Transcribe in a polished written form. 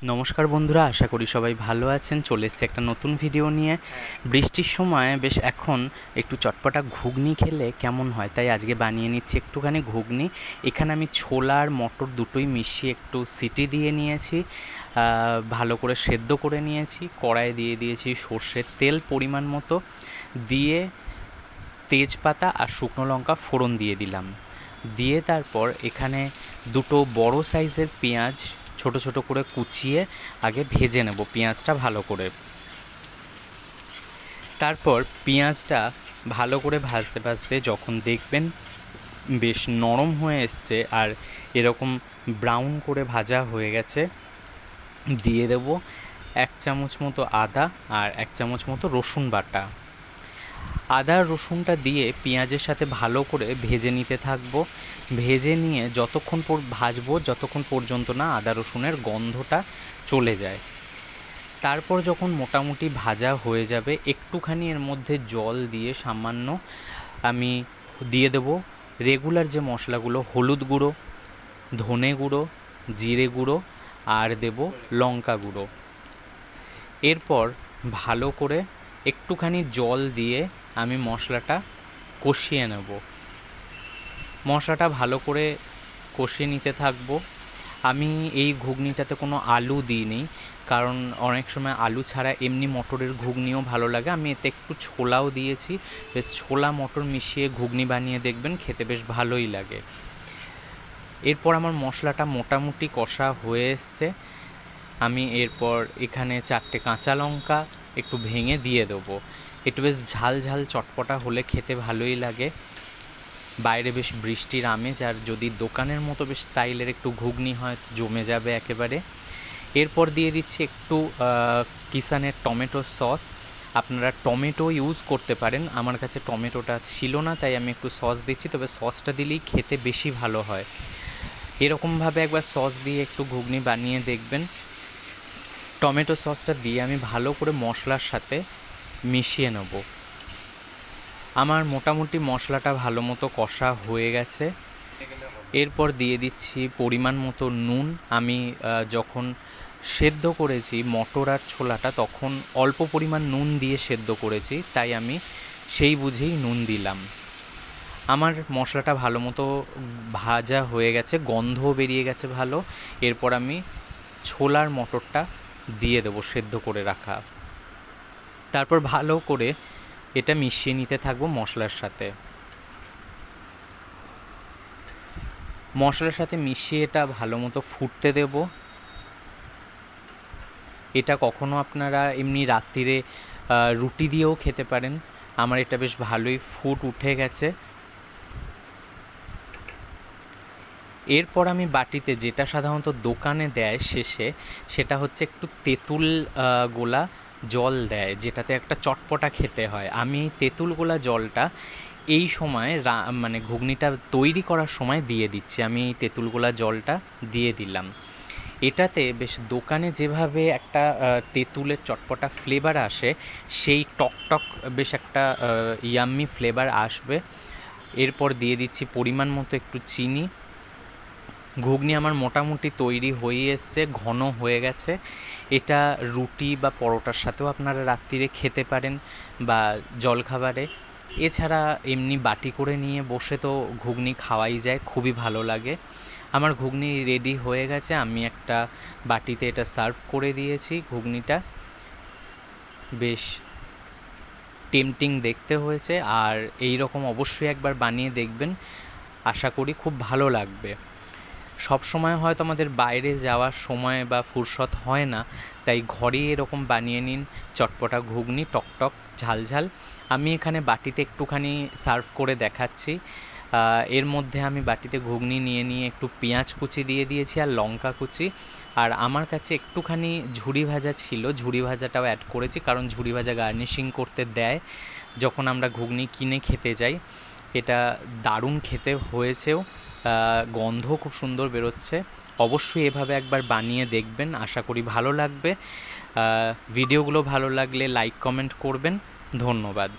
নমস্কার বন্ধুরা, আশা করি সবাই ভালো আছেন। চলে এসেছে একটা নতুন ভিডিও নিয়ে। বৃষ্টির সময় বেশ এখন একটু চটপটা ঘুগনি খেলে কেমন হয়, তাই আজকে বানিয়ে নিচ্ছি একটুখানি ঘুগনি। এখানে আমি ছোলা আর মটর দুটোই মিশিয়ে একটু সিটি দিয়ে নিয়েছি, ভালো করে সেদ্ধ করে নিয়েছি। কড়াইয়ে দিয়ে দিয়েছি সর্ষের তেল পরিমাণ মতো, দিয়ে তেজপাতা আর শুকনো লঙ্কা ফোড়ন দিয়ে দিলাম। দিয়ে তারপর এখানে দুটো বড় সাইজের পেঁয়াজ ছোট ছোট করে কুচিয়ে আগে ভেজে নেব পেঁয়াজটা ভালো করে। তারপর পেঁয়াজটা ভালো করে ভাজতে ভাজতে যখন দেখবেন বেশ নরম হয়ে এসছে আর এরকম ব্রাউন করে ভাজা হয়ে গেছে, দিয়ে দেব 1 চামচ মতো আদা আর 1 চামচ মতো রসুন বাটা। আদা রসুনটা দিয়ে পেঁয়াজের সাথে ভালো করে ভেজে নিতে থাকবো। ভেজে নিয়ে যতক্ষণ ভাজবো যতক্ষণ পর্যন্ত না আদা রসুনের গন্ধটা চলে যায়। তারপর যখন মোটামুটি ভাজা হয়ে যাবে, একটুখানি এর মধ্যে জল দিয়ে সামান্য আমি দিয়ে দেবো রেগুলার যে মশলাগুলো, হলুদ গুঁড়ো, ধনে গুঁড়ো, জিরে গুঁড়ো আর দেব লঙ্কা গুঁড়ো। এরপর ভালো করে একটুখানি জল দিয়ে আমি মশলাটা কষিয়ে নেব। মশলাটা ভালো করে কষিয়ে নিতে থাকবো। আমি এই ঘুগনিটাতে কোনো আলু দিইনি, কারণ অনেক সময় আলু ছাড়া এমনি মটরের ঘুগনিও ভালো লাগে। আমি এতে একটু ছোলাও দিয়েছি, বেশ ছোলা মটর মিশিয়ে ঘুগনি বানিয়ে দেখবেন, খেতে বেশ ভালোই লাগে। এরপর আমার মশলাটা মোটামুটি কষা হয়ে এসছে। আমি এরপর এখানে 4টে কাঁচা লঙ্কা একটু ভেঙে দিয়ে দেবো। একটু বেশ ঝাল ঝাল চটপটা হলে খেতে ভালোই লাগে। বাইরে বেশ বৃষ্টির আমেজ, আর যদি দোকানের মতো বেশ স্টাইলের একটু ঘুগনি হয় জমে যাবে একেবারে। এরপর দিয়ে দিচ্ছি একটু কিষানের টমেটো সস। আপনারা টমেটো ইউজ করতে পারেন, আমার কাছে টমেটোটা ছিল না তাই আমি একটু সস দিচ্ছি, তবে সসটা দিলেই খেতে বেশি ভালো হয়। এরকমভাবে একবার সস দিয়ে একটু ঘুগনি বানিয়ে দেখবেন। টমেটো সসটা দিয়ে আমি ভালো করে মশলার সাথে মিশিয়ে নেব। আমার মোটামুটি মশলাটা ভালো মতো কষা হয়ে গেছে। এরপর দিয়ে দিচ্ছি পরিমাণ মতো নুন। আমি যখন সেদ্ধ করেছি মটর আর ছোলাটা তখন অল্প পরিমাণ নুন দিয়ে সেদ্ধ করেছি, তাই আমি সেই বুঝেই নুন দিলাম। আমার মশলাটা ভালো মতো ভাজা হয়ে গেছে, গন্ধও বেরিয়ে গেছে ভালো। এরপর আমি ছোলার মটরটা দিয়ে দেবো সেদ্ধ করে রাখা। তারপর ভালো করে এটা মিশিয়ে নিতে থাকবো মশলার সাথে। মশলার সাথে মিশিয়ে এটা ভালো মতো ফুটতে দেব। এটা কখনো আপনারা এমনি রাত্রিরে রুটি দিয়েও খেতে পারেন। আমার এটা বেশ ভালোই ফুট উঠে গেছে। এরপর আমি বাটিতে, যেটা সাধারণত দোকানে দেয় শেষে, সেটা হচ্ছে একটু তেঁতুল গোলা জল দেয়, যেটাতে একটা চটপটা খেতে হয়। আমি এই তেঁতুল গোলা জলটা এই সময় মানে ঘুগনিটা তৈরি করার সময় দিয়ে দিচ্ছি। আমি এই তেঁতুল গোলা জলটা দিয়ে দিলাম। এটাতে বেশ দোকানে যেভাবে একটা তেঁতুলের চটপটা ফ্লেভার আসে, সেই টকটক বেশ একটা ইয়াম্মি ফ্লেভার আসবে। এরপর দিয়ে দিচ্ছি পরিমাণ মতো একটু চিনি। ঘুগনি আমার মোটামুটি তৈরি হয়ে এসছে, ঘন হয়ে গেছে। এটা রুটি বা পরোটার সাথেও আপনারা রাত্রিরে খেতে পারেন বা জলখাবারে। এছাড়া এমনি বাটি করে নিয়ে বসে তো ঘুগনি খাওয়াই যায়, খুবই ভালো লাগে। আমার ঘুগনি রেডি হয়ে গেছে, আমি একটা বাটিতে এটা সার্ভ করে দিয়েছি। ঘুগনিটা বেশ টেম্পটিং দেখতে হয়েছে, আর এই রকম অবশ্যই একবার বানিয়ে দেখবেন, আশা করি খুব ভালো লাগবে। সব সময় হয়তো আমাদের বাইরে যাওয়ার সময় বা ফুরসত হয় না, তাই ঘরেই এরকম বানিয়ে নিন চটপটা ঘুগনি, টকটক ঝাল ঝাল। আমি এখানে বাটিতে একটুখানি সার্ভ করে দেখাচ্ছি। এর মধ্যে আমি বাটিতে ঘুগনি নিয়ে নিয়ে একটু পেঁয়াজ কুচি দিয়ে দিয়েছি আর লঙ্কা কুচি, আর আমার কাছে একটুখানি ঝুরি ভাজা ছিল, ঝুরি ভাজাটাও অ্যাড করেছি, কারণ ঝুরি ভাজা গার্নিশিং করতে দেয় যখন আমরা ঘুগনি কিনে খেতে যাই। এটা দারুণ খেতে হয়েছেও, গন্ধ খুব সুন্দর বেরোচ্ছে। অবশ্যই এভাবে একবার বানিয়ে দেখবেন, আশা করি ভালো লাগবে। ভিডিওগুলো ভালো লাগলে লাইক কমেন্ট করবেন। ধন্যবাদ।